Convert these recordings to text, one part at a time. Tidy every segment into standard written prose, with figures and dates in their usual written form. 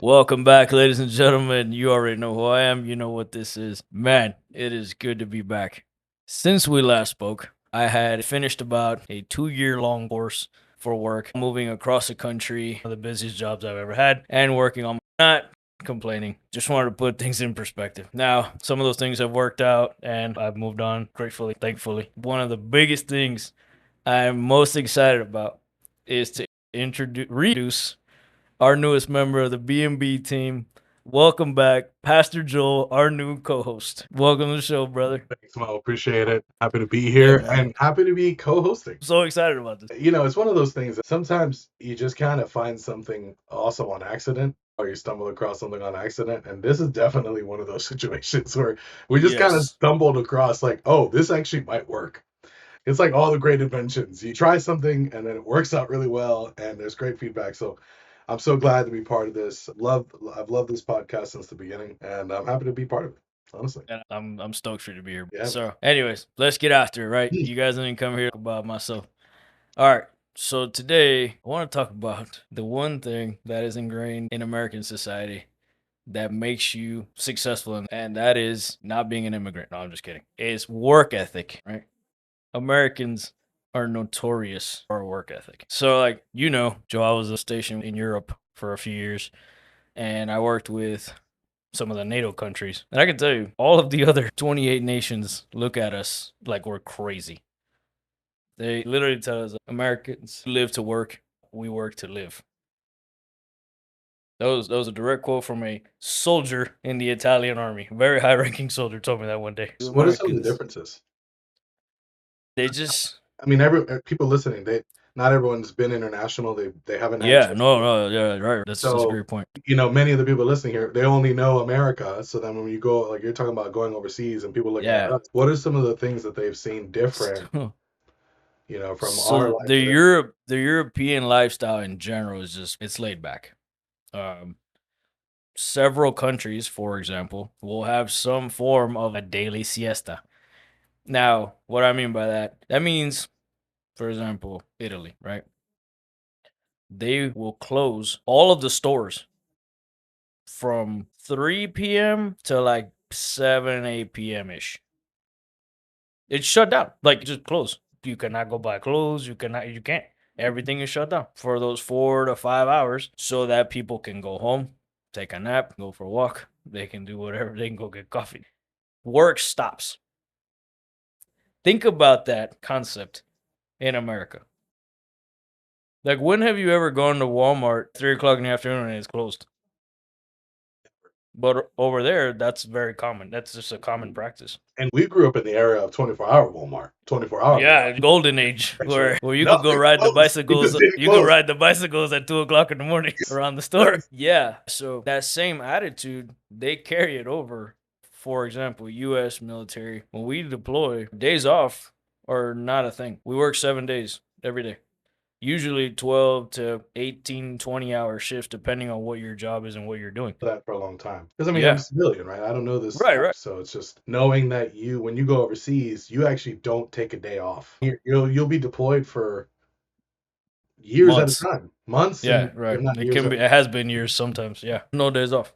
Welcome back, ladies and gentlemen. You already know who I am. You know what this is. Man, it is good to be back. Since we last spoke, I had finished about a 2 year long course for work, moving across the country, one of the busiest jobs I've ever had, and working on not complaining. Just wanted to put things in perspective. Now, some of those things have worked out and I've moved on gratefully, thankfully. One of the biggest things I'm most excited about is to reintroduce our newest member of the B&B team. Welcome back, Pastor Joel, our new co-host. Welcome to the show, brother. Thanks, Mo. Appreciate it. Happy to be Yeah, here man. and happy to be co-hosting. So excited about this. It's one of those things that sometimes you just kind of find something awesome on accident or you stumble across something on accident. And this is definitely one of those situations where we just kind of Yes. stumbled across like, oh, this actually might work. It's like all the great inventions. You try something and then it works out really well and there's great feedback. So I'm so glad to be part of this. I've loved this podcast since the beginning and I'm happy to be part of it, honestly. And I'm stoked for you to be here. Yeah. So, anyways, let's get after it, right? You guys didn't come here to talk about myself. All right. So today I want to talk about the one thing that is ingrained in American society that makes you successful, and that is not being an immigrant. No, I'm just kidding. It's work ethic, right? Americans are notorious for our work ethic. So, like, Joe, I was stationed in Europe for a few years, and I worked with some of the NATO countries. And I can tell you, all of the other 28 nations look at us like we're crazy. They literally tell us Americans live to work, we work to live. That was a direct quote from a soldier in the Italian army. Very high ranking soldier told me that one day. What are some of the Americans, differences? they just I mean, people listening, they not everyone's been international. They haven't had a yeah, chance. no, yeah, right. That's a So, great point. many of the people listening here, they only know America. So then when you go, like you're talking about going overseas and people looking at Yeah. us, what are some of the things that they've seen different, from our So life to The European lifestyle in general is just it's laid back. Um, Several countries, for example, will have some form of a daily siesta. Now, what I mean by that means, for example, Italy, right? They will close all of the stores from 3 p.m. to like 7, 8 p.m. ish. It's shut down. Like just closed. You cannot go buy clothes. You can't. Everything is shut down for those 4 to 5 hours so that people can go home, take a nap, go for a walk. They can do whatever. They can go get coffee. Work stops. Think about that concept in America. Like, when have you ever gone to Walmart 3 o'clock in the afternoon and it's closed? But over there, that's very common. That's just a common practice. and we grew up in the era of 24-hour Walmart, 24-hour Yeah, Walmart. golden age Actually, where you could go nothing ride the closed. It bicycles. just didn't You could close. ride the bicycles at 2 o'clock in the morning around the store. Yeah, so that same attitude they carry it over. For example, U.S. military, when we deploy, days off are not a thing. We work 7 days every day. Usually 12 to 18, 20-hour shifts, depending on what your job is and what you're doing. That for a long time. Because I mean, I'm a Yeah, civilian, right? I don't know this right, stuff, right. so it's just knowing that when you go overseas, you actually don't take a day off. You'll be deployed for years at a Months. time, months, Yeah, and right. if not It years can at be. a It has been years sometimes. Yeah, no days off.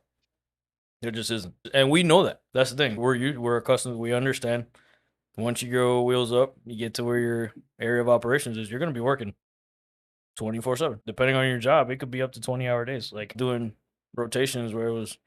There just isn't, and we know that. That's the thing. We're accustomed. We understand. Once you go wheels up, you get to where your area of operations is. You're gonna be working 24/7. Depending on your job, it could be up to 20-hour days. Like doing rotations where it was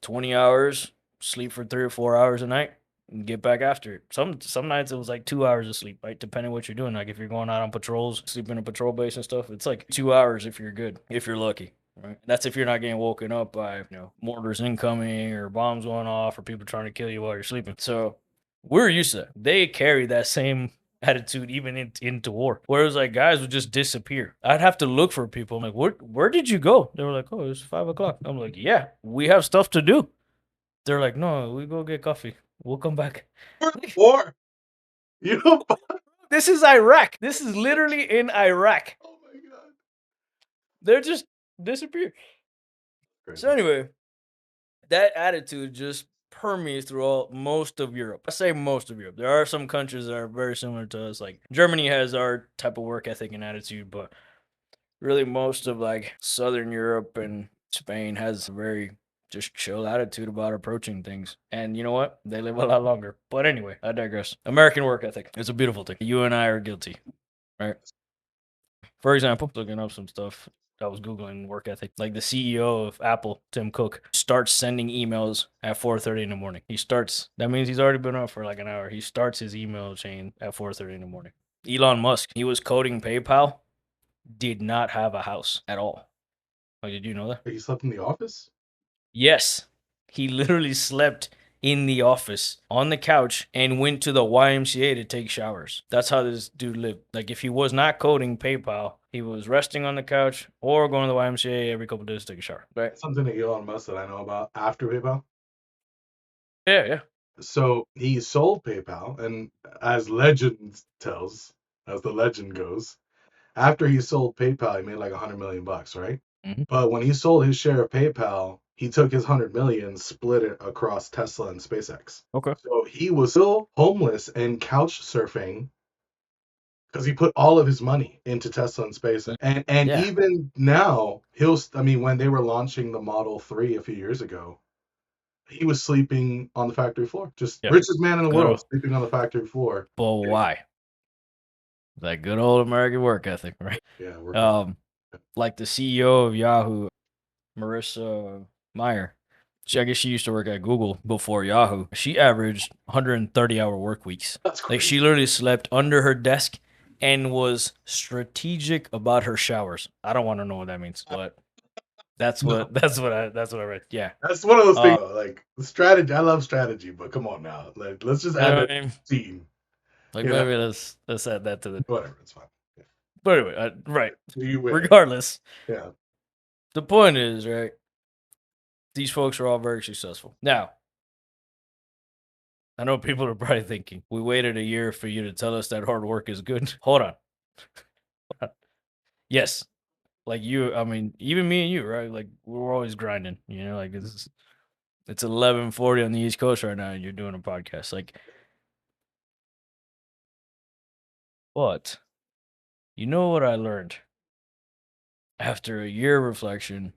20 hours, sleep for 3 or 4 hours a night, and get back after it. Some nights it was like 2 hours of sleep, right? Depending what you're doing. Like if you're going out on patrols, sleep in a patrol base and stuff, it's like 2 hours if you're good, if you're lucky. Right. That's if you're not getting woken up by, mortars incoming or bombs going off or people trying to kill you while you're sleeping. So we're used to that. They carry that same attitude even into war. Whereas like guys would just disappear. I'd have to look for people. I'm like, where did you go? They were like, oh, it's 5 o'clock. I'm like, yeah, we have stuff to do. They're like, no, we go get coffee. We'll come back. war. You know? This is Iraq. This is literally in Iraq. Oh my god, They're just disappear. So crazy. anyway, that attitude just permeates through most of Europe. I say most of Europe. There are some countries that are very similar to us. Like Germany has our type of work ethic and attitude, but really most of like Southern Europe and Spain has a very just chill attitude about approaching things. And you know what? They live a lot longer. But anyway, I digress. American work ethic. It's a beautiful thing. You and I are guilty, right? For example, looking up some stuff. I was Googling work ethic. Like the CEO of Apple, Tim Cook, starts sending emails at 4:30 in the morning. That means he's already been up for like an hour. He starts his email chain at 4:30 in the morning. Elon Musk, he was coding PayPal, did not have a house at all. Like, did you know that? He slept in the office? Yes. He literally slept in the office on the couch and went to the YMCA to take showers. That's how this dude lived. Like, if he was not coding PayPal, he was resting on the couch or going to the YMCA every couple days to take a shower. Right? That's something that Elon Musk that I know about after PayPal. Yeah, yeah. So he sold PayPal, and as legend tells, as the legend goes, after he sold PayPal, he made like 100 million bucks, right? Mhm. But when he sold his share of PayPal, he took his 100 million, split it across Tesla and SpaceX. Okay. So he was still homeless and couch surfing because he put all of his money into Tesla and SpaceX. And Yeah. even now, I mean, when they were launching the Model 3 a few years ago, he was sleeping on the factory floor. Just Yeah. richest man in the Good world old. sleeping on the factory floor. But why? That good old American work ethic, right? Yeah, working. Like the CEO of Yahoo, Marissa Meyer. I guess she used to work at Google before Yahoo. She averaged 130-hour work weeks. That's Like crazy. she literally slept under her desk and was strategic about her showers. I don't want to know what that means, but No, that's what I read. Yeah. that's one of those things. Like strategy. I love strategy, but come on now. Like, let's just You add know that what I mean? scene. Like You know, maybe let's add that to the. whatever. It's fine. Yeah. But anyway, right. You win. Regardless, Yeah. the point is right. These folks are all very successful. Now, I know people are probably thinking, we waited a year for you to tell us that hard work is good. Hold on. Yes. Like you, I mean, even me and you, right? Like we're always grinding, like it's 11:40 on the East Coast right now and you're doing a podcast. Like, but you know what I learned after a year of reflection,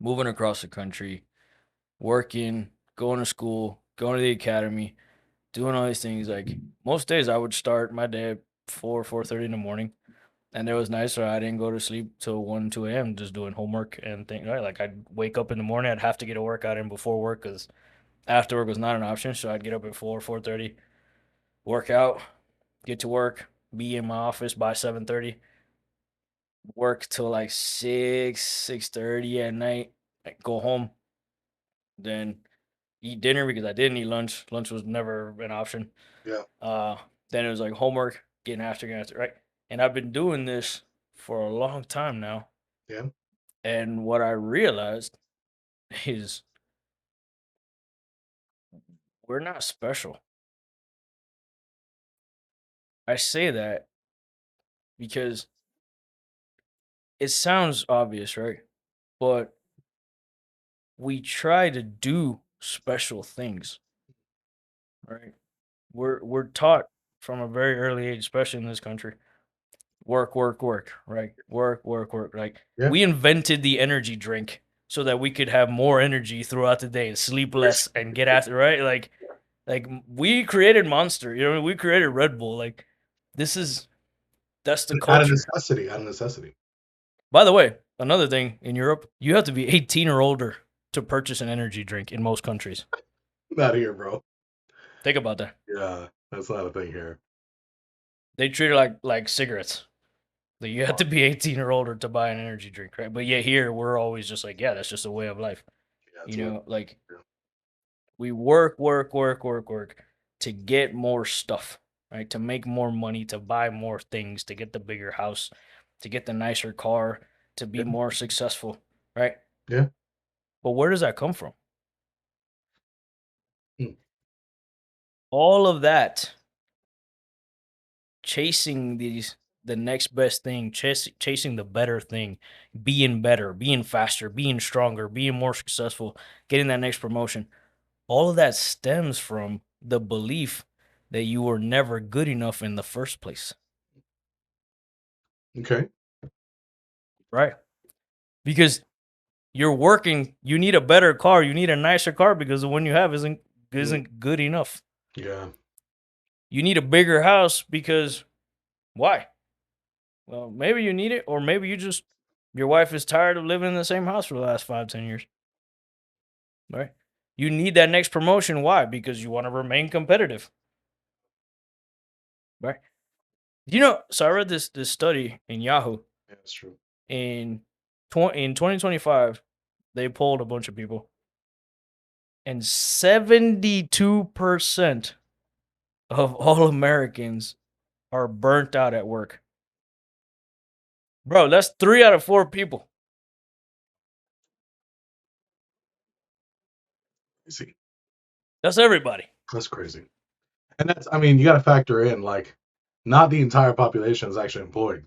moving across the country, working, going to school, going to the academy, doing all these things. Like most days I would start my day at 4:30 in the morning. And it was nice, so I didn't go to sleep till 1, 2 a.m. just doing homework and things. Right, like I'd wake up in the morning. I'd have to get a workout in before work because after work was not an option. So I'd get up at 4:30, work out, get to work, be in my office by 7:30, work till like 6:30 at night. Go home, then eat dinner because I didn't eat lunch. Lunch was never an option. Yeah. Uh, then it was like homework, getting after, right? And I've been doing this for a long time now. Yeah. And what I realized is we're not special. I say that because it sounds obvious, right? But we try to do special things, right? We're taught from a very early age, especially in this country, work, work, work, right? Work, work, work. Like Yeah. we invented the energy drink so that we could have more energy throughout the day and sleep less and get after, right? Like we created Monster, we created Red Bull. Like this is that's the Out of culture. necessity. Out of necessity. By the way, another thing in Europe, you have to be 18 or older to purchase an energy drink in most countries. Not here, bro. Think about that. Yeah, that's not a thing here. They treat it like cigarettes. Like you have to be 18 or older to buy an energy drink, right? But yet here we're always just like, yeah, that's just a way of life. Yeah, that's what. Like we work, work, work, work, work to get more stuff, right? To make more money, to buy more things, to get the bigger house, to get the nicer car, to be Yeah. more successful, right? Yeah. But where does that come from? Hmm. All of that chasing the next best thing, chasing the better thing, being faster, being stronger, being more successful, getting that next promotion. All of that stems from the belief that you were never good enough in the first place, Okay. right? Because You're working. You need a better car. You need a nicer car because the one you have isn't Mm, good enough. yeah. You need a bigger house because why? Well, maybe you need it, or maybe your wife is tired of living in the same house for the last 5, 10 years. Right? You need that next promotion. Why? Because you want to remain competitive. Right? So I read this study in Yahoo Yeah, that's true. in 2025. They polled a bunch of people, and 72% of all Americans are burnt out at work. Bro, that's 3 out of 4 people. You see, That's everybody. that's crazy. And that's, I mean, you got to factor in like, not the entire population is actually employed,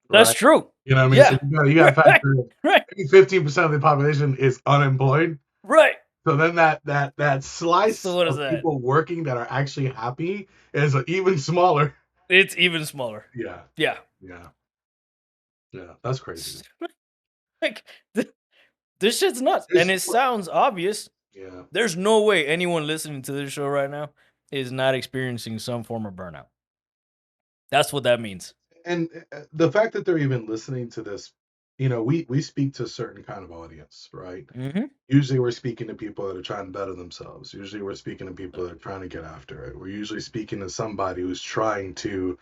That's right? true. You know what I mean? So Yeah. you got to Right. factor in Right. maybe 15% of the population is unemployed. Right. So then that So slice what is of that? people working that are actually happy is even smaller. It's even smaller. Yeah, Yeah. yeah, yeah. That's crazy. Like this shit's nuts. And It's, it sounds obvious. yeah. There's no way anyone listening to this show right now is not experiencing some form of burnout. That's what that means. And the fact that they're even listening to this, we speak to a certain kind of audience, right? Mm-hmm. Usually we're speaking to people that are trying to better themselves. Usually we're speaking to people that are trying to get after it. We're usually speaking to somebody who's trying to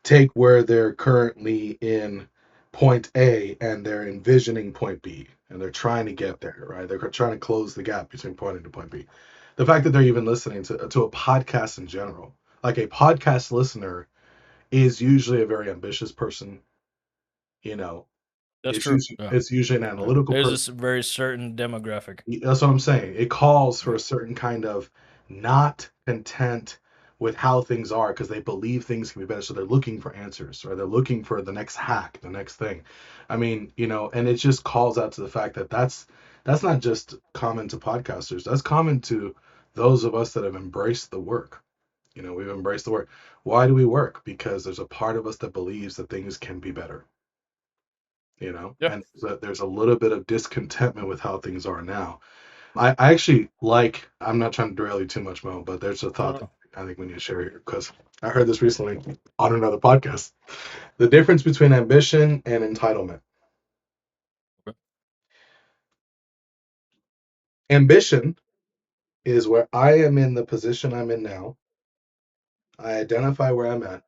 take where they're currently in point A and they're envisioning point B and they're trying to get there, right? They're trying to close the gap between point A to point B. The fact that they're even listening to a podcast in general, like a podcast listener is usually a very ambitious person, you know. That's It's true. usually Yeah. it's usually an Yeah. analytical There's person. this very certain demographic. That's what I'm saying. It calls for Yeah. a certain kind of not content with how things are because they believe things can be better. So they're looking for answers or they're looking for the next hack, the next thing. I mean, and it just calls out to the fact that that's not just common to podcasters. That's common to those of us that have embraced the work. We've embraced the work. Why do we work? Because there's a part of us that believes that things can be better, Yeah. and there's a little bit of discontentment with how things are now. I actually like, I'm not trying to derail you too much, Mo, but there's a No, thought that no. I think we need to share here because I heard this recently on another podcast. The difference between ambition and entitlement. Okay. Ambition is where I am in the position I'm in now. I identify where I'm at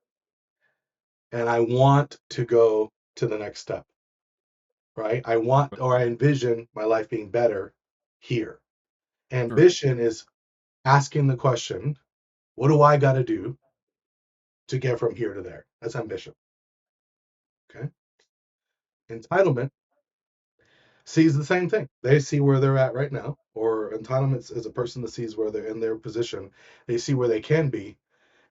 and I want to go to the next step, right? I want or I envision my life being better here. Sure. Ambition is asking the question, what do I got to do to get from here to there? That's ambition. Okay. Entitlement sees the same thing. They see where they're at right now, or entitlement is a person that sees where they're in their position. They see where they can be,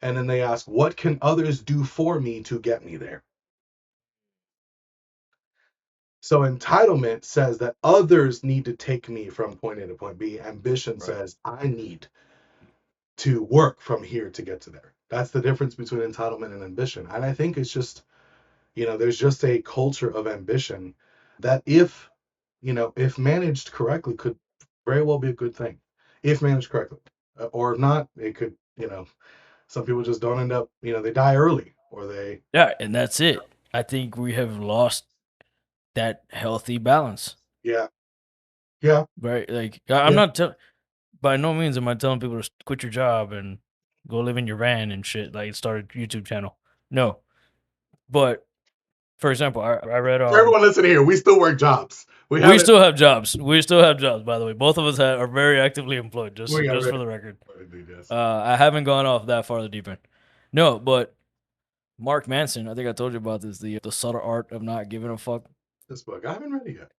and then they ask, what can others do for me to get me there? So entitlement says that others need to take me from point A to point B. Ambition Right. says I need to work from here to get to there. That's the difference between entitlement and ambition. And I think it's just, there's just a culture of ambition that if managed correctly, could very well be a good thing if managed correctly. Or if not, it could, some people just don't end up, they die early or they, Yeah, and that's it. I think we have lost that healthy balance. yeah, yeah, Right? Like I'm yeah. not by no means am I telling people to quit your job and go live in your van and shit, like start a YouTube channel. No. But for example, I read For everyone listening here, we still work jobs. We we haven't, still have jobs. We still have jobs, by the way. Both of us are very actively employed, we got just ready for the record. to do this. I haven't gone off that far the deep end. No, but Mark Manson, I think I told you about this, the subtle art of not giving a fuck. This book, I haven't read it yet.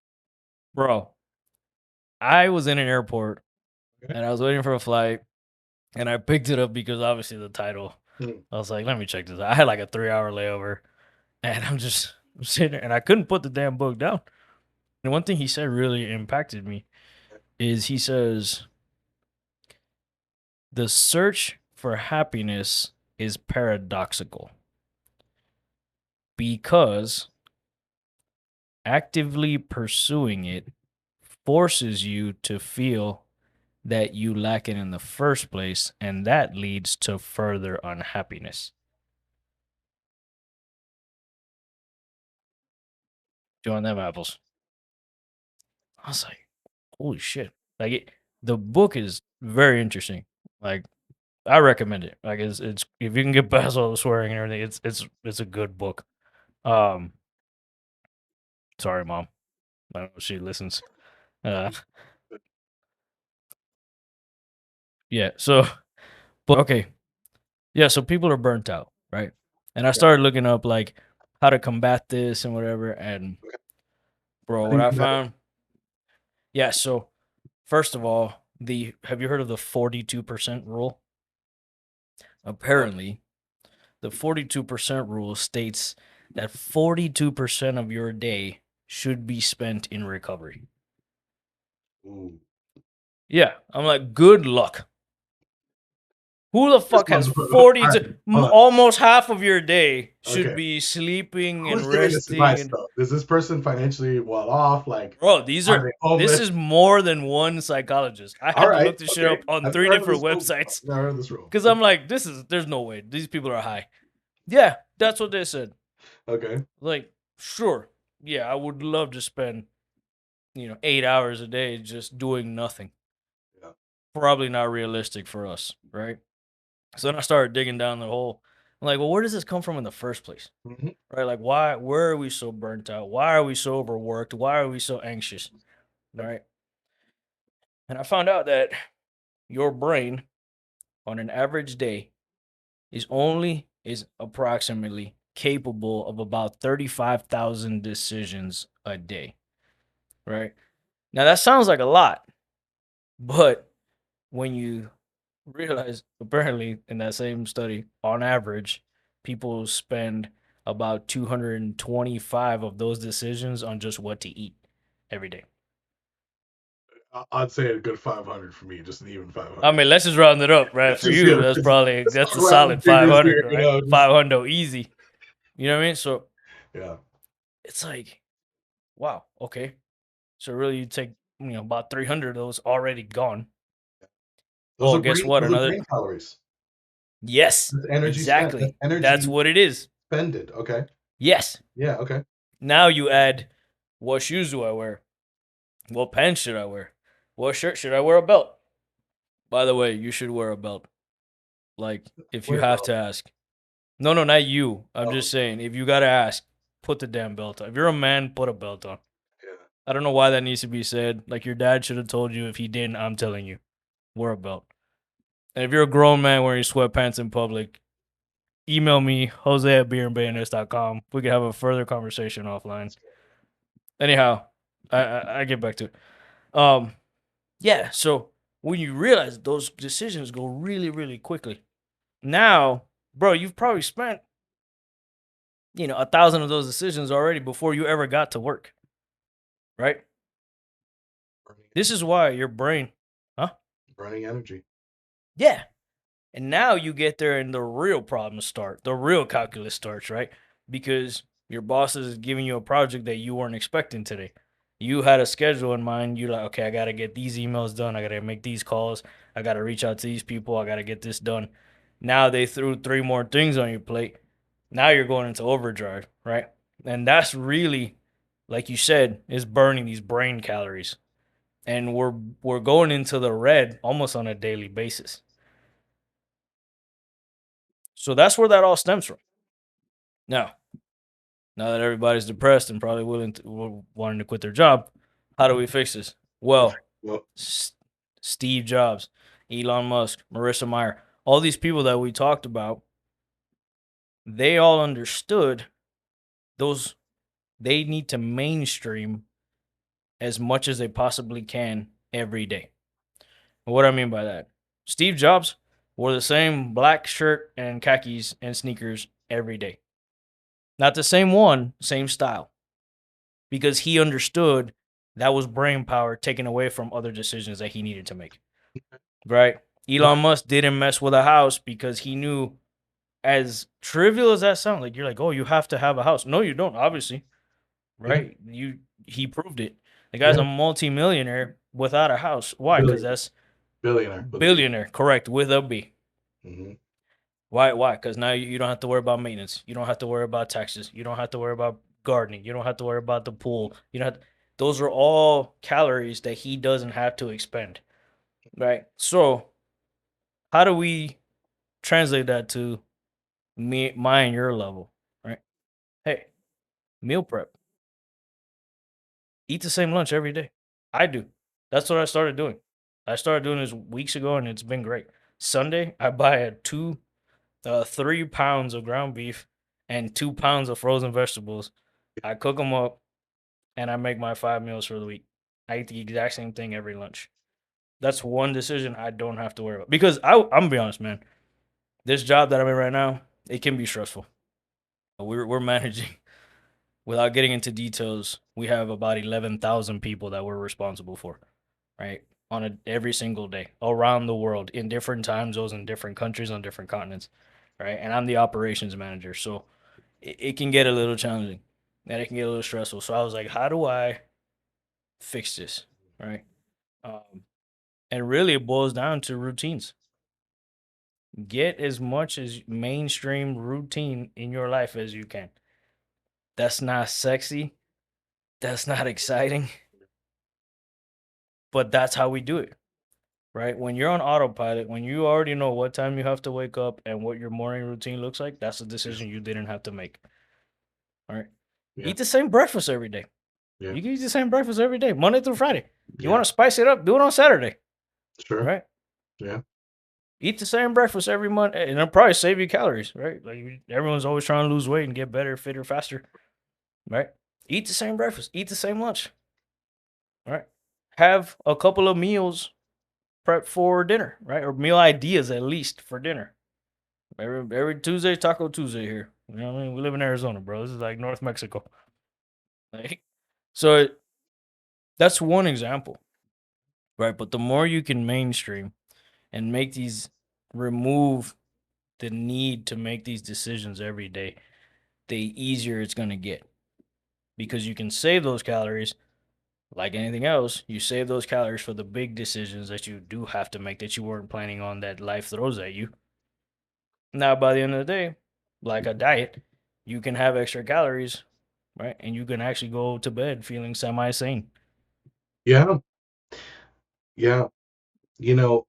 Bro, I was in an airport Okay. and I was waiting for a flight and I picked it up because obviously the title. Hmm. I was like, let me check this out. I had like a 3 hour layover and I'm sitting there and I couldn't put the damn book down. And one thing he said really impacted me is he says, the search for happiness is paradoxical because actively pursuing it forces you to feel that you lack it in the first place, and that leads to further unhappiness. Doing them apples. I was like, holy shit. Like the book is very interesting. Like I recommend it. Like it's if you can get past all the swearing and everything, it's a good book. Um sorry mom. I don't know if she listens. Uh yeah, so but okay. Yeah, so people are burnt out, right? And I Yeah. started looking up like how to combat this and whatever. And Okay. bro, How do what you I combat it? found, yeah, so first of all, the have you heard of the 42% rule? Uh, Apparently, the 42% rule states that 42% of your day should be spent in recovery. ooh. Yeah, I'm like, good luck. Who the fuck has All right, 42? hold on. Almost half of your day should Okay. be sleeping Who's and giving this resting. advice And though? Is this person financially well off? Like, bro, are they this homeless? is more than one psychologist. I All had to right. look this shit Okay. up on I've never three heard of different this rule before. websites Never heard of this rule. because I'm like, there's no way these people are high. Yeah, that's what they said. Okay. Like, sure, yeah, I would love to spend 8 hours a day just doing nothing. Yeah. Probably not realistic for us, right? So then I started digging down the hole. I'm like, well, where does this come from in the first place? Hmm. Right? Like, where are we so burnt out? Why are we so overworked? Why are we so anxious? Right? And I found out that your brain on an average day is approximately capable of about 35,000 decisions a day, right? Now that sounds like a lot, but when you realize apparently in that same study, on average, people spend about 225 of those decisions on just what to eat every day. I'd say a good 500 for me, just an even I 500. mean, let's just round it up, right? Let's For just, you, that's probably let's that's talk a round solid figures 500, here, right? just 500 easy. You know what I mean? So yeah. it's like, wow, okay. So really, you take about 300 of those already gone. Oh, guess what? Those are Another brain calories. yes, That's energy spent. That's exactly. That's energy what it is. spended. Okay. Yes. Yeah. Okay. Now you add, what shoes do I wear? What pants should I wear? What shirt should I wear a belt? By the way, you should wear a belt. Like if you Wait, have to ask. No, no, not you. I'm oh, just saying if you gotta ask, put the damn belt on. If you're a man, put a belt on. yeah. I don't know why that needs to be said. Like your dad should have told you. If he didn't, I'm telling you, wear a belt. And if you're a grown man wearing sweatpants in public, email me, Jose at beerandbayonets.com. We can have a further conversation offline. Anyhow, I get back to it. Yeah, so when you realize those decisions go really, really quickly. Now, bro, you've probably spent, 1,000 of those decisions already before you ever got to work, right? This is why your brain, huh? Burning energy. Yeah. And now you get there and the real problems start. The real calculus starts, right? Because your boss is giving you a project that you weren't expecting today. You had a schedule in mind. You're like, okay, I got to get these emails done. I got to make these calls. I got to reach out to these people. I got to get this done. Now they threw three more things on your plate. Now you're going into overdrive, right? And that's really, like you said, is burning these brain calories. And we're going into the red almost on a daily basis. So that's where that all stems from. Now, now that everybody's depressed and probably wanting to quit their job, how do we fix this? Well, Well, S- Steve Jobs, Elon Musk, Marissa Meyer, all these people that we talked about, they all understood those they need to mainstream as much as they possibly can every day. What do I mean by that? Steve Jobs wore the same black shirt and khakis and sneakers every day. Not the same one, same style. Because he understood that was brain power taken away from other decisions that he needed to make. Right? right. Elon Musk didn't mess with a house because he knew, as trivial as that sounds, like you're like, oh, you have to have a house. No, you don't, obviously. Yeah. right? He proved it. The guy's Yeah. a multi-millionaire without a house. Why? Because Billionaire. that's Billionaire with a B. billionaire, correct, with a B. Hmm. Why? Why? Because now you don't have to worry about maintenance. You don't have to worry about taxes. You don't have to worry about gardening. You don't have to worry about the pool. You know, those are all calories that he doesn't have to expend, right? So how do we translate that to me, my, and your level, right? Hey, meal prep. Eat the same lunch every day. I do. That's what I started doing. I started doing this weeks ago, and it's been great. Sunday, I buy 3 pounds of ground beef and 2 pounds of frozen vegetables. I cook them up, and I make my 5 meals for the week. I eat the exact same thing every lunch. That's one decision I don't have to worry about because I'm gonna be honest, man. This job that I'm in right now, it can be stressful. We're managing without getting into details. We have about 11,000 people that we're responsible for, right? On every single day around the world in different time zones in different countries on different continents, right? And I'm the operations manager, so it can get a little challenging and it can get a little stressful. So I was like, how do I fix this, right? Um, and really, it boils down to routines. Get as much as mainstream routine in your life as you can. That's not sexy. That's not exciting, but that's how we do it, right? When you're on autopilot, when you already know what time you have to wake up and what your morning routine looks like, that's a Yeah. decision you didn't have to make. All right. Yeah. Eat the same breakfast every day. Yeah. You can eat the same breakfast every day, Monday through Friday. You Yeah. want to spice it up, do it on Saturday, Sure. right? Yeah. Eat the same breakfast every month, and it'll probably save you calories, right? Like everyone's always trying to lose weight and get better, fitter, faster, right? Eat the same breakfast, eat the same lunch, right? Have a couple of meals prep for dinner, right? Or meal ideas at least for dinner. Every Tuesday, Taco Tuesday here. You know what I mean? We live in Arizona, bro. This is like North Mexico. Like, so that's one example, right? But the more you can mainstream and make these remove the need to make these decisions every day, the easier it's gonna get. Because you can save those calories like anything else, you save those calories for the big decisions that you do have to make that you weren't planning on that life throws at you. Now, by the end of the day, like a diet, you can have extra calories, right? And you can actually go to bed feeling semi sane. Yeah. Yeah.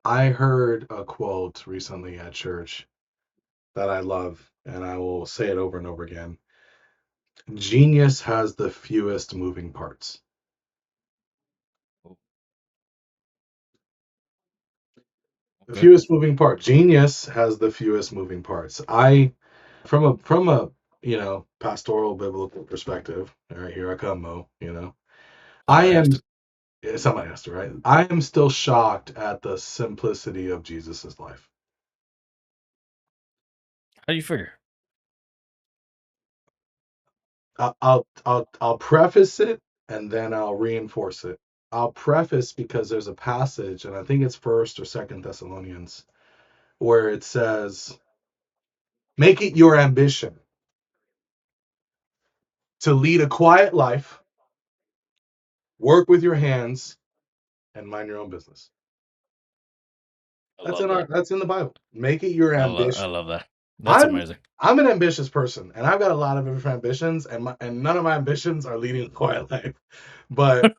I heard a quote recently at church that I love, and I will say it over and over again. Genius has the fewest moving parts. The Okay. fewest moving part. Genius has the fewest moving parts. From a pastoral biblical perspective. All right, here I come, Mo. I Somebody has am to. somebody has to, right? I am still shocked at the simplicity of Jesus's life. How do you figure? I'll preface it and then I'll reinforce it. I'll preface because there's a passage, and I think it's First or Second Thessalonians, where it says, "Make it your ambition to lead a quiet life, work with your hands, and mind your own business." I That's love that. that's in the Bible. Make it your I ambition. love that. That's I'm amazing. I'm an ambitious person, and I've got a lot of different ambitions, and none of my ambitions are leading a quiet life. But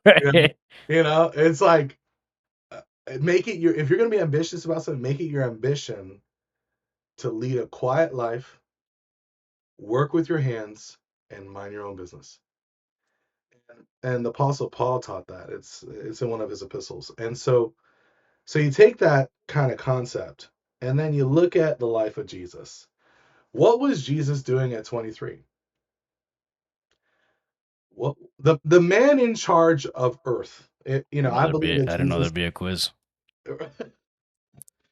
it's like make it your if you're going to be ambitious about something, make it your ambition to lead a quiet life, work with your hands, and mind your own business. And the Apostle Paul taught that. It's in one of his epistles. And so you take that kind of concept, and then you look at the life of Jesus. What was Jesus doing at 23? Well, the man in charge of Earth. I believe that I didn't know Jesus. there'd be a quiz.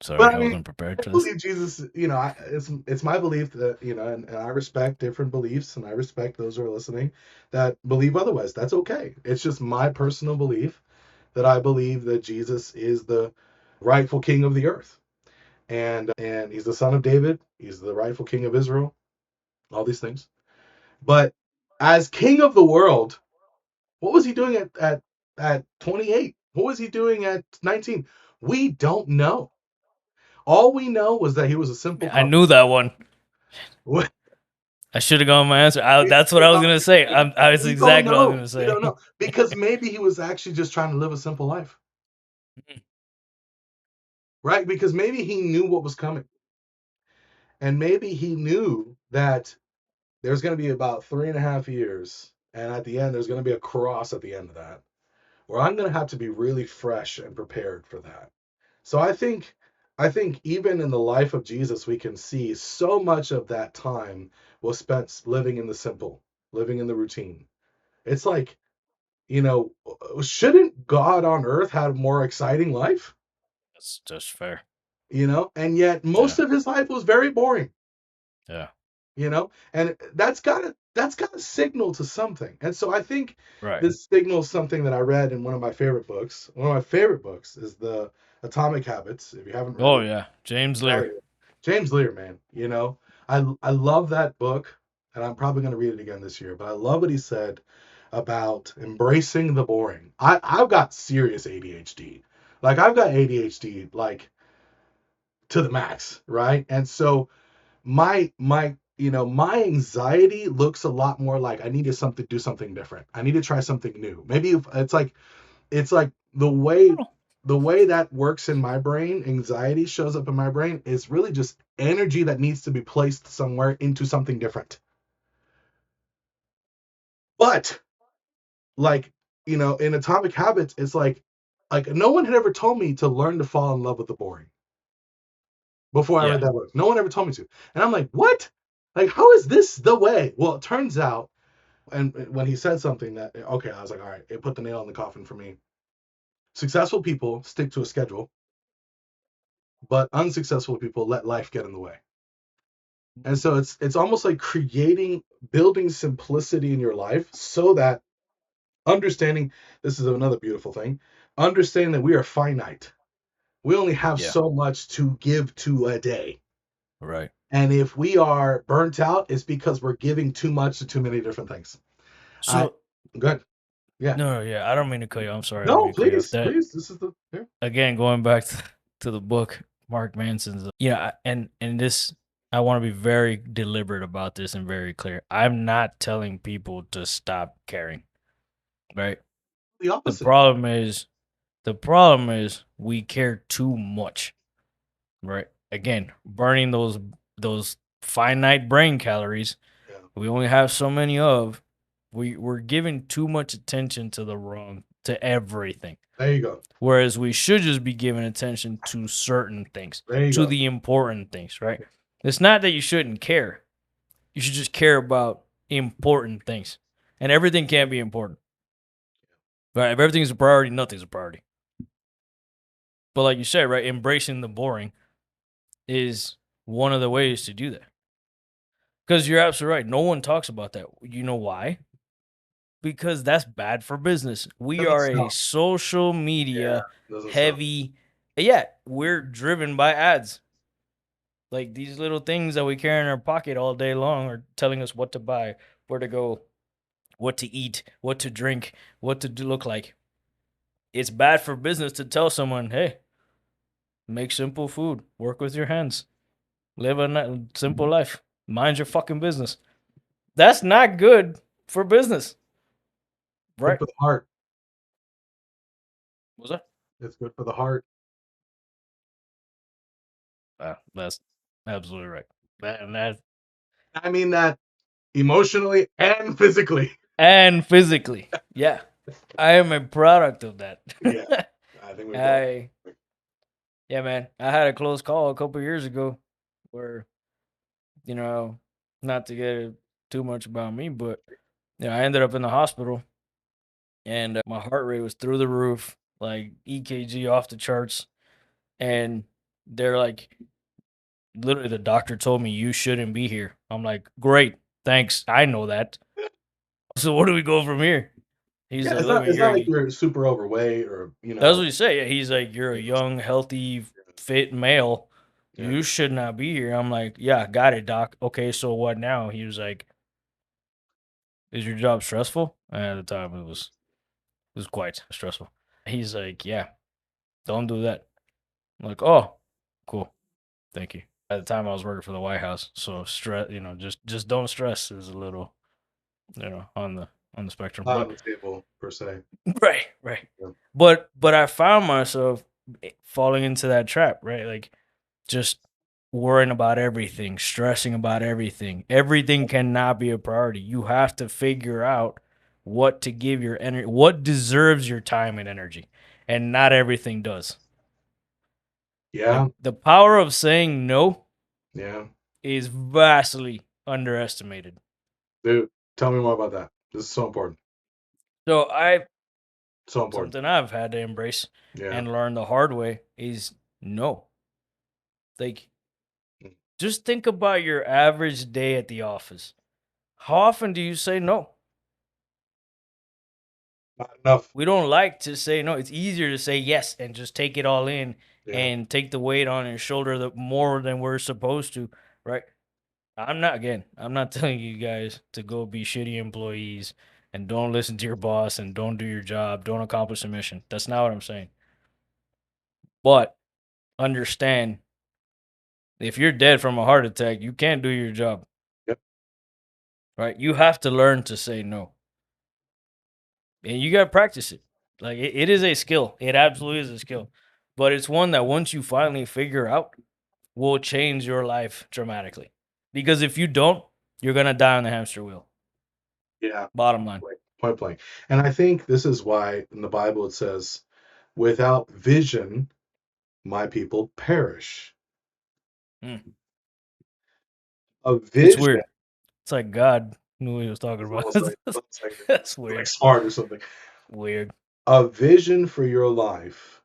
Sorry, But I I mean, wasn't prepared I for this. believe Jesus. It's my belief that and I respect different beliefs, and I respect those who are listening that believe otherwise. That's okay. It's just my personal belief that I believe that Jesus is the rightful king of the earth, and he's the son of David. He's the rightful king of Israel. All these things, but as king of the world. What was he doing at 28? What was he doing at 19? We don't know. All we know was that he was a simple I knew carpenter. that one. We I should have gone with my answer. That's what I was gonna say. That's we don't exactly what I was know. gonna We say. don't know because maybe he was actually just trying to live a simple life, right? Because maybe he knew what was coming, and maybe he knew that there's going to be about 3.5 years, and at the end, there's going to be a cross at the end of that, where I'm going to have to be really fresh and prepared for that. So I think even in the life of Jesus, we can see so much of that time was spent living in the simple, living in the routine. It's like, you know, shouldn't God on earth have a more exciting life? That's just fair. And yet Yeah, most of his life was very boring. yeah, And that's got to signal to something. And so I think right. this signals something that I read in one of my favorite books. One of my favorite books is the Atomic Habits. If you haven't read Oh it, yeah, James tell Lear. you, James Lear, man. I love that book, and I'm probably going to read it again this year. But I love what he said about embracing the boring. I've got serious ADHD. Like I've got ADHD like to the max, right? And so my anxiety looks a lot more like I need to something do something different. I need to try something new. Maybe if it's like the way that works in my brain, anxiety shows up in my brain is really just energy that needs to be placed somewhere into something different. But like, in Atomic Habits, it's like no one had ever told me to learn to fall in love with the boring before I Yeah. read that book. No one ever told me to. And I'm like, what? Like, how is this the way? Well, it turns out, and when he said something that, okay, I was like, all right, it put the nail in the coffin for me. Successful people stick to a schedule, but unsuccessful people let life get in the way. And so it's almost like building simplicity in your life so that understanding this is another beautiful thing, understanding that we are finite. We only have Yeah. so much to give to a day. Right. And if we are burnt out, it's because we're giving too much to too many different things. I So Good. Yeah. no, yeah. I don't mean to cut you. I'm sorry. I don't No, mean to cut you off. please, That please. This is the yeah. again, going back to the book, Mark Manson's. Yeah, and this, I want to be very deliberate about this and very clear. I'm not telling people to stop caring. Right. The The opposite. problem is, the problem is we care too much. Right. Again, burning those finite brain calories Yeah. we only have so many of. We're giving too much attention to everything. There you go. Whereas we should just be giving attention to certain things, There you to go. the important things, right? It's not that you shouldn't care. You should just care about important things. And everything can't be important. Right? If everything's a priority, nothing's a priority. But like you said, right, embracing the boring is one of the ways to do that. Because you're absolutely right. No one talks about that. You know why? Because that's bad for business. We Doesn't are a sell. social Yeah. media Doesn't sell. heavy. Yeah, we're driven by ads. Like these little things that we carry in our pocket all day long are telling us what to buy, where to go, what to eat, what to drink, what to look like. It's bad for business to tell someone, "Hey, make simple food, work with your hands, live a simple life, mind your fucking business." That's not good for business, Good right? for the heart. Was that? It's good for the heart. That's absolutely right. That I mean that emotionally and physically. and physically, yeah, I am a product of that. Yeah. I think we both. I Yeah, man. I had a close call a couple years ago where, you know, not to get too much about me, but I ended up in the hospital and my heart rate was through the roof, like EKG off the charts. And they're like, literally, the doctor told me you shouldn't be here. I'm like, great, thanks. I know that. So where do we go from here? He's Yeah, like, it's look, not it's not like you're. you're super overweight or That's what he said. Yeah, he's like, you're a you know, young, healthy, fit male. yeah. You should not be here. I'm like, yeah, got it, doc. Okay, so what now? He was like, is your job stressful? And at the time, it was. was quite stressful. He's like, "Yeah, don't do that." I'm like, "Oh, cool, thank you." At the time, I was working for the White House, so stress, just don't stress is a little, on the spectrum. Not on But the table per se. right, right. Yeah. But I found myself falling into that trap, right? Like just worrying about everything, stressing about everything. Everything cannot be a priority. You have to figure out what to give your energy, what deserves your time and energy, and not everything does. Like Yeah. the power of saying no Yeah. is vastly underestimated. Dude, tell me more about that. This is so important. So I So important. something I've had to embrace Yeah. and learn the hard way is no. Like Mm. just think about your average day at the office. How often do you say no? Not enough. We don't like to say no. It's easier to say yes and just take it all in Yeah. and take the weight on your shoulder more than we're supposed to, right? I'm not telling you guys to go be shitty employees and don't listen to your boss and don't do your job, don't accomplish the mission. That's not what I'm saying. But understand if you're dead from a heart attack, you can't do your job, Yep. right? You have to learn to say no. And you got to practice it. Like it is a skill. It absolutely is a skill. But it's one that once you finally figure out will change your life dramatically. Because if you don't, you're going to die on the hamster wheel. Yeah. Bottom line. Point blank. And I think this is why in the Bible it says, without vision, my people perish. Mm. A It's vision weird. It's like God knew what he was talking is about. almost That's like weird. smart or something. Weird. A vision for your life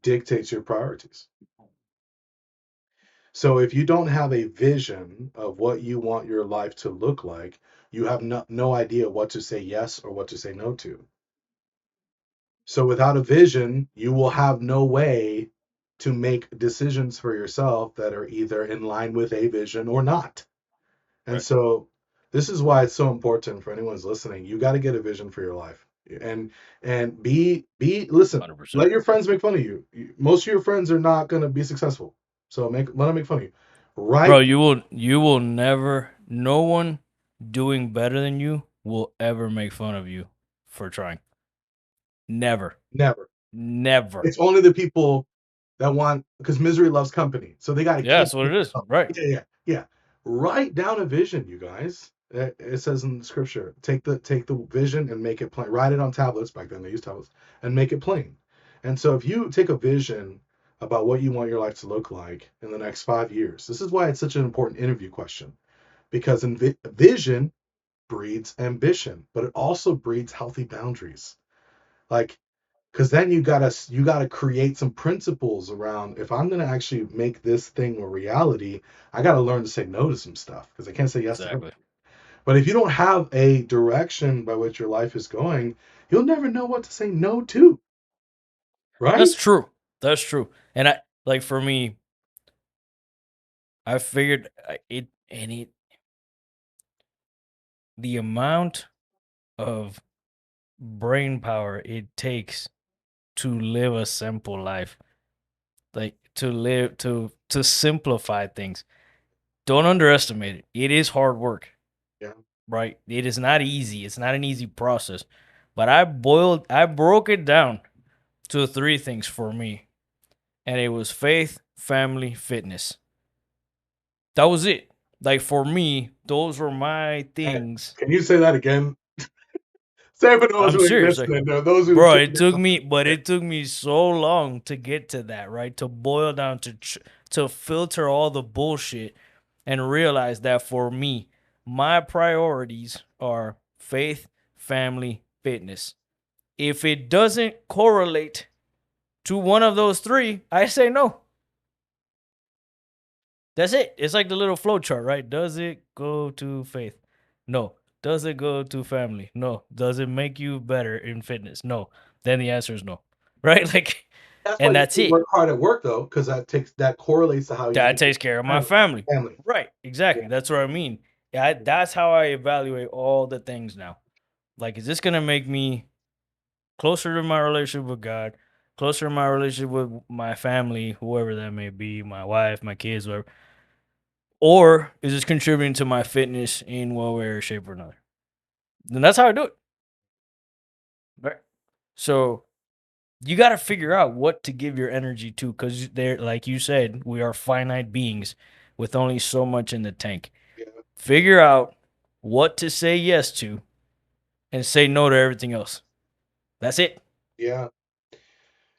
dictates your priorities. So if you don't have a vision of what you want your life to look like, you have no idea what to say yes or what to say no to. So without a vision, you will have no way to make decisions for yourself that are either in line with a vision or not. And Right. so this is why it's so important for anyone who's listening. You got to get a vision for your life. And be listen, let 100%. your friends make fun of you. Most of your friends are not going to be successful. So let them make fun of you. Bro, Right? you will never, no one doing better than you will ever make fun of you for trying. Never. Never. Never. It's only the people that want, because misery loves company. So they got to Yeah, keep that's what it people is. up. Right. Yeah. Write down a vision, you guys. It says in the scripture, take the vision and make it plain. Write it on tablets. Back then they used tablets, and make it plain. And so if you take a vision about what you want your life to look like in the next 5 years, this is why it's such an important interview question, because vision breeds ambition, but it also breeds healthy boundaries. Like, because then you gotta create some principles around, if I'm gonna actually make this thing a reality, I gotta learn to say no to some stuff because I can't say yes to everything. Exactly. But if you don't have a direction by which your life is going, you'll never know what to say no to, That's right? true. That's true. And I like for me, I figured the amount of brain power it takes to live a simple life, like to simplify things. Don't underestimate it. It is hard work, Yeah. right? It is not easy. It's not an easy process. But I broke it down to three things for me. And it was faith, family, fitness. That was it. Like for me, those were my And things. can you say that again? Say it for those I'm who ain't serious. Like, listening. Those who bro, tuned in. Yeah. it took me so long to get to that, right? To boil down to filter all the bullshit and realize that for me, my priorities are faith, family, fitness. If it doesn't correlate to one of those three, I say no. That's it. It's like the little flow chart, right? Does it go to faith? No. Does it go to family? No. Does it make you better in fitness? No. Then the answer is no. Right? Like, That's why and you that's should it. work hard at work though, because that correlates to how you That make takes care of my family. family. Family. Right. Yeah. Exactly. That's what I mean. Yeah, that's how I evaluate all the things now. Like, is this gonna make me closer to my relationship with God, closer to my relationship with my family, whoever that may be, my wife, my kids, whatever, or is this contributing to my fitness in one way or shape or another? Then that's how I do it. Right. So you got to figure out what to give your energy to because they're like you said, we are finite beings with only so much in the tank. Yeah, Figure out what to say yes to and say no to everything else. That's it. yeah,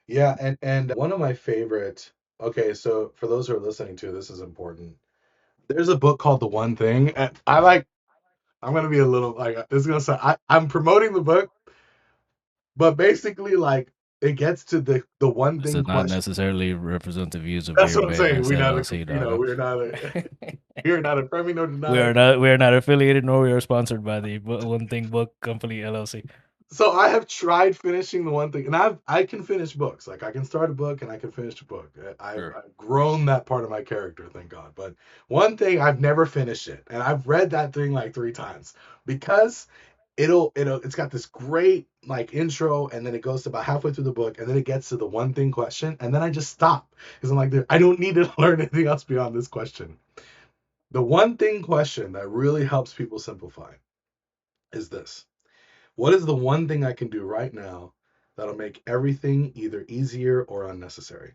yeah. And one of my favorite. Okay, so for those who are listening to this is important. There's a book called The One Thing, and I like. I'm gonna be a little like this is gonna sound. I'm promoting the book, but basically, like it gets to the one This thing does not question. necessarily represent the views of That's Beer what I'm saying. Maintenance We're not, a, LLC, you know, dog. we're not affirming nor We are denying. not we are not affiliated nor we are sponsored by the One Thing Book Company LLC. So I have tried finishing the one thing, and I can finish books. Like I can start a book and I can finish a book. Sure. I've grown that part of my character, thank God. But one thing I've never finished it, and I've read that thing like 3 times because it's got this great like intro, and then it goes to about halfway through the book, and then it gets to the one thing question, and then I just stop because I'm like, I don't need to learn anything else beyond this question. The one thing question that really helps people simplify is this. What is the one thing I can do right now that'll make everything either easier or unnecessary?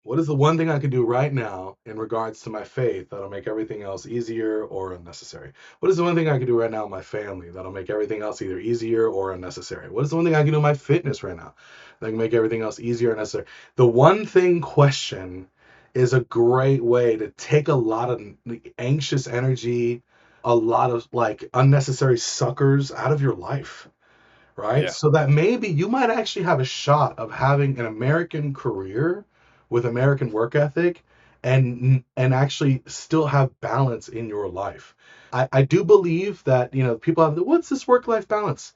What is the one thing I can do right now in regards to my faith that'll make everything else easier or unnecessary? What is the one thing I can do right now in my family that'll make everything else either easier or unnecessary? What is the one thing I can do in my fitness right now that can make everything else easier or necessary? The one thing question is a great way to take a lot of anxious energy, a lot of like unnecessary suckers out of your life, right? Yeah. So that maybe you might actually have a shot of having an American career with American work ethic and actually still have balance in your life. I do believe that, people have what's this work-life balance?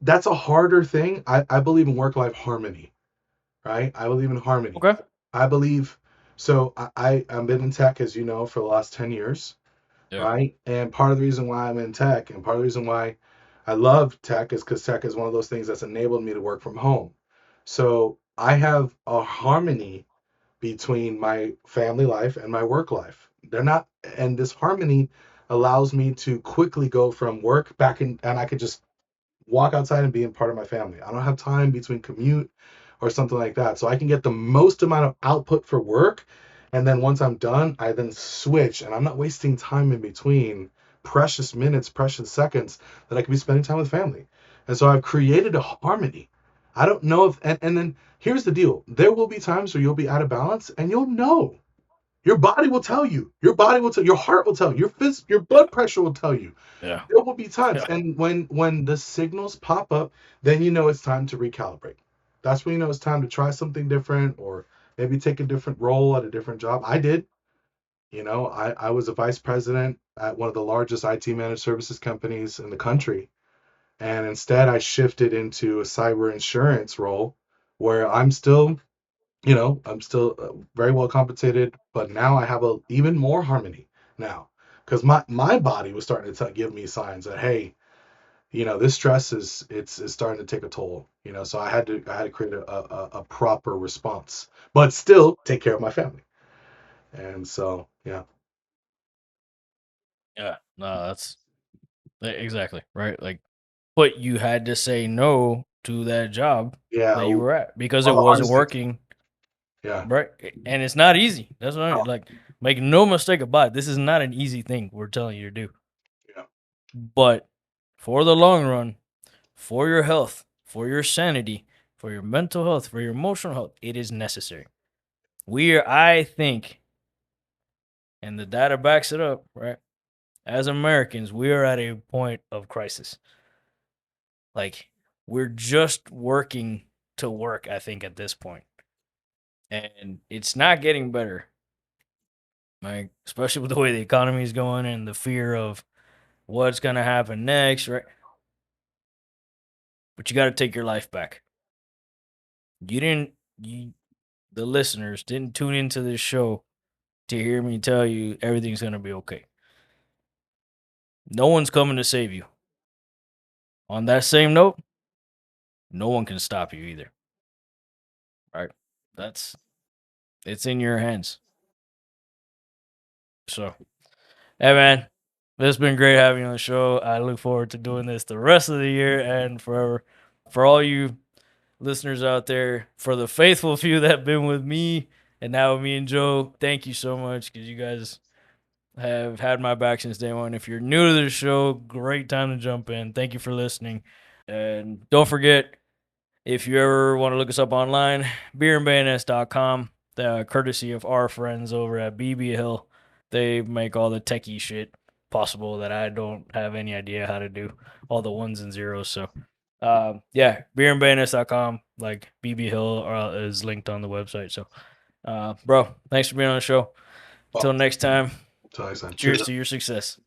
That's a harder thing. I believe in work-life harmony, right? I believe in harmony. Okay. I believe so I've been in tech, as you know, for the last 10 years, Yeah. right? And part of the reason why I'm in tech and part of the reason why I love tech is because tech is one of those things that's enabled me to work from home. So I have a harmony between my family life and my work life. They're not, and this harmony allows me to quickly go from work back in, and I could just walk outside and being part of my family. I don't have time between commute or something like that. So I can get the most amount of output for work. And then once I'm done, I then switch and I'm not wasting time in between precious minutes, precious seconds that I could be spending time with family. And so I've created a harmony. I don't know if, and then here's the deal. There will be times where you'll be out of balance and you'll know. Your body will tell you. Your body will tell. Your heart will tell you. Your Yeah. blood pressure will tell you. Yeah. There will be times, Yeah. and when the signals pop up, then you know it's time to recalibrate. That's when you know it's time to try something different, or maybe take a different role at a different job. I did. I was a vice president at one of the largest IT managed services companies in the country, and instead I shifted into a cyber insurance role, where I'm still very well compensated, but now I have a even more harmony now because my body was starting to give me signs that, hey, this stress is starting to take a toll. So I had to create a proper response, but still take care of my family. And so yeah, Yeah. No, that's exactly right. Like, but you had to say no to that job yeah, that you were at because one it of the wasn't hardest things. working. Yeah, Right. And it's not easy. That's what I like. Make no mistake about it. This is not an easy thing we're telling you to do. yeah, But for the long run, for your health, for your sanity, for your mental health, for your emotional health, it is necessary. I think, and the data backs it up, right? As Americans, we are at a point of crisis. Like, we're just working to work, I think, at this point. And it's not getting better. Like, especially with the way the economy is going and the fear of what's gonna happen next, right? But you gotta take your life back. You didn't you the listeners didn't tune into this show to hear me tell you everything's gonna be okay. No one's coming to save you. on that same note, no one can stop you either. Right? It's in your hands. So, hey man, it's been great having you on the show. I look forward to doing this the rest of the year and forever. For all you listeners out there, for the faithful few that have been with me and now with me and Joe, thank you so much because you guys have had my back since day one. If you're new to the show, great time to jump in. Thank you for listening. And don't forget, if you ever want to look us up online, beerandbayonets.com, courtesy of our friends over at BB Hill. They make all the techie shit possible that I don't have any idea how to do, all the ones and zeros. So, yeah, beerandbayonets.com, like BB Hill is linked on the website. So, bro, thanks for being on the show. Until next time, So I said, cheers to your success.